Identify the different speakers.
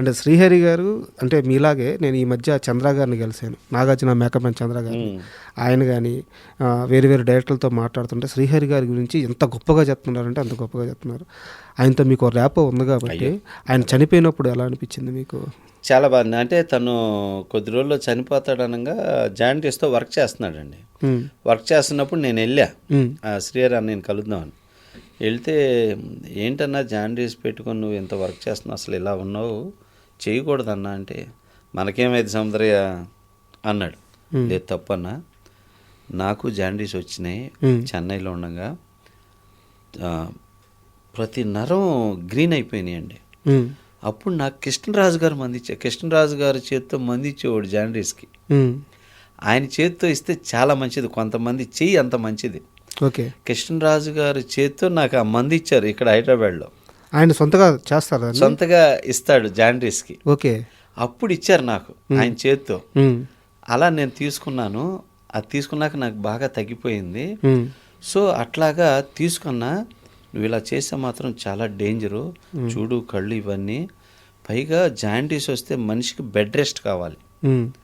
Speaker 1: అంటే శ్రీహరి గారు అంటే మీలాగే నేను ఈ మధ్య చంద్ర గారిని కలిశాను, నాగార్జున మేకప్ మ్యాన్ చంద్ర గారిని. ఆయన కానీ వేరు వేరు డైరెక్టర్లతో మాట్లాడుతుంటే శ్రీహరి గారి గురించి ఎంత గొప్పగా చెప్తున్నారంటే అంత గొప్పగా చెప్తున్నారు. ఆయనతో మీకు ర్యాపో ఉంది కాబట్టి ఆయన చనిపోయినప్పుడు ఎలా అనిపించింది మీకు?
Speaker 2: చాలా బాగుంది. అంటే తను కొద్ది రోజుల్లో చనిపోతాడనగా జాయింటీస్తో వర్క్ చేస్తున్నాడండి. వర్క్ చేస్తున్నప్పుడు నేను వెళ్ళా శ్రీహరి అన్న నేను కలుద్దామని. వెళ్తే ఏంటన్నా జాయింటీస్ పెట్టుకొని నువ్వు ఎంత వర్క్ చేస్తున్నావు, అసలు ఇలా ఉన్నావు, చేయకూడదన్నా అంటే మనకేమైంది సముద్రయ్య అన్నాడు. లేదు తప్పన్నా, నాకు జాయింటీస్ వచ్చినాయి చెన్నైలో ఉండగా, ప్రతి నరం గ్రీన్ అయిపోయినాయండి. అప్పుడు నాకు కృష్ణరాజు గారు కృష్ణరాజు గారి చేతితో మందిచ్చేవాడు జాయింటీస్కి. ఆయన చేతితో ఇస్తే చాలా మంచిది, కొంతమంది చెయ్యి అంత మంచిది.
Speaker 1: ఓకే,
Speaker 2: కృష్ణరాజు గారి చేతితో నాకు ఆ మంది ఇచ్చారు ఇక్కడ హైదరాబాద్లో.
Speaker 1: ఆయన సొంతగా చేస్తారు,
Speaker 2: సొంతగా ఇస్తాడు జాయింటీస్కి.
Speaker 1: ఓకే,
Speaker 2: అప్పుడు ఇచ్చారు నాకు ఆయన చేతితో. అలా నేను తీసుకున్నాను. అది తీసుకున్నాక నాకు బాగా తగ్గిపోయింది. సో అట్లాగా తీసుకున్నా. నువ్వు ఇలా చేస్తే మాత్రం చాలా డేంజరు, చూడు కళ్ళు ఇవన్నీ, పైగా జాయింటీస్ వస్తే మనిషికి బెడ్ రెస్ట్ కావాలి.